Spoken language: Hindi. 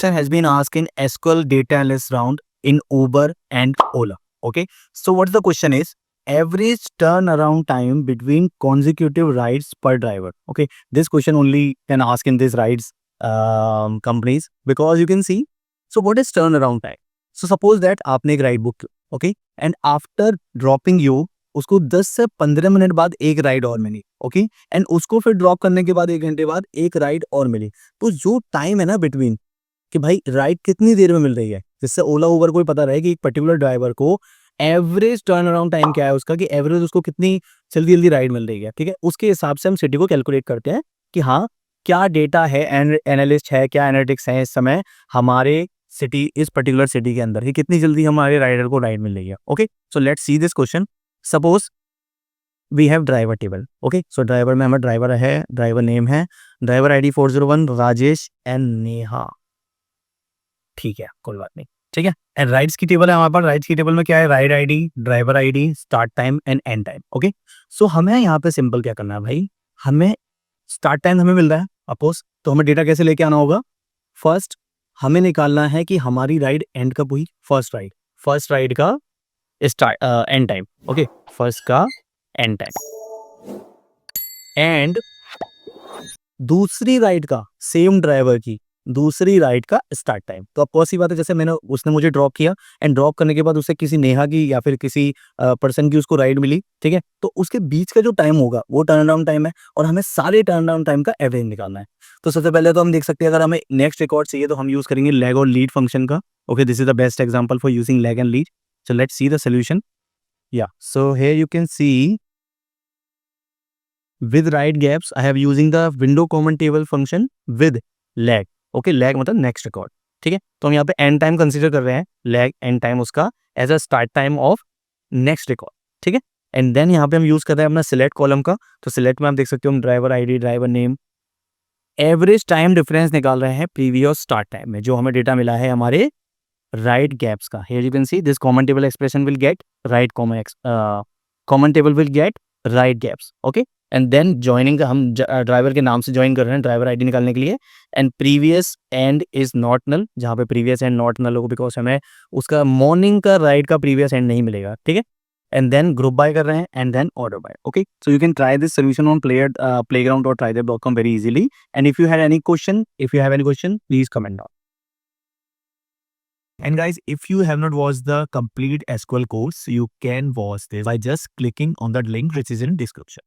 question has been asked in SQL data analyst round in Uber and Ola. Okay, so what the question is? Average turnaround time between consecutive rides per driver. Okay, this question only can ask in these rides companies because you can see. So what is turnaround time? So suppose that आपने एक ride book, okay, and after dropping you उसको 10 से 15 मिनट बाद एक राइड और मिली, ओके, एंड उसको फिर ड्रॉप करने के बाद 1 घंटे बाद एक राइड और मिली। तो जो टाइम है ना बिटवीन कि भाई राइड कितनी देर में मिल रही है, जिससे ओला उबर को भी पता रहे कि एक पर्टिकुलर ड्राइवर को एवरेज टर्न अराउंड टाइम क्या है उसका, कि एवरेज उसको कितनी जल्दी जल्दी राइड मिल रही है। ठीक है, उसके हिसाब से हम सिटी को कैलकुलेट करते हैं कि हाँ क्या डेटा है, एनालिस्ट है, क्या एनालिटिक्स है इस समय हमारे सिटी, इस पर्टिकुलर सिटी के अंदर ही कितनी जल्दी हमारे राइडर को राइड मिल रही है। Okay, so let's see this question. Suppose we have driver table. Okay, so driver में हमारा ड्राइवर है, ड्राइवर नेम है, driver ID 401 Rajesh and Neha. ठीक है, कोई बात नहीं। ठीक है, एंड राइड्स की टेबल है हमारे पास। राइड्स की टेबल में क्या है? Ride ID, driver ID, start time and end time. Okay, so हमें यहाँ पे सिंपल क्या करना है भाई, हमें स्टार्ट टाइम हमें मिल रहा है अपोज, तो हमें डेटा कैसे लेके आना होगा? फर्स्ट हमें निकालना है कि हमारी राइड एंड कब हुई, फर्स्ट राइड का start and time. Okay, first का एंड टाइम एंड दूसरी राइड का, सेम ड्राइवर की दूसरी राइड का स्टार्ट टाइम। तो अब कौन सी बात है, जैसे मैंने, उसने मुझे ड्रॉप किया एंड ड्रॉप करने के बाद उसे किसी नेहा की या फिर किसी पर्सन की उसको राइड मिली। ठीक है, तो उसके बीच का जो टाइम होगा वो टर्न अराउंड टाइम है और हमें सारे टर्न अराउंड टाइम का एवरेज निकालना है। तो सबसे पहले तो हम देख सकते हैं, अगर हमें नेक्स्ट रिकॉर्ड चाहिए तो हम यूज करेंगे लैग और लीड फंक्शन का। Okay, this is the best example for using lag and lead. So let's see the solution. या so here you can see with write gaps I have using the window common table function with lag। okay, lag मतलब next record। ठीक है, तो हम यहाँ पे end time कंसीडर कर रहे हैं, lag end time उसका as a start time of next record. ठीक है, एंड देन यहाँ पे हम यूज कर रहे हैं अपना सिलेक्ट कॉलम का। तो सिलेक्ट में आप देख सकते हो हम driver ID, driver name, average time difference निकाल रहे हैं प्रीवियस स्टार्ट टाइम में जो हमें डेटा मिला है हमारे राइट गैप्स का। Here you can see this common table expression will get right common table will get right gaps. Okay, and then joining का हम ड्राइवर के नाम से ज्वाइन कर रहे हैं ड्राइवर ID निकालने के लिए। And previous and is not null, जहाँ पे प्रीवियस एंड नॉट नल होगा बिकॉज हमें उसका मॉर्निंग का राइड का प्रीवियस एंड नहीं मिलेगा। ठीक है, एंड देन ग्रुप बाय कर रहे हैं and then order by. Okay, so you can try this solution on playground or trytheb.com very easily। and if you have any question please comment down। And guys, if you have not watched the complete SQL course, you can watch this by just clicking on the link which is in description।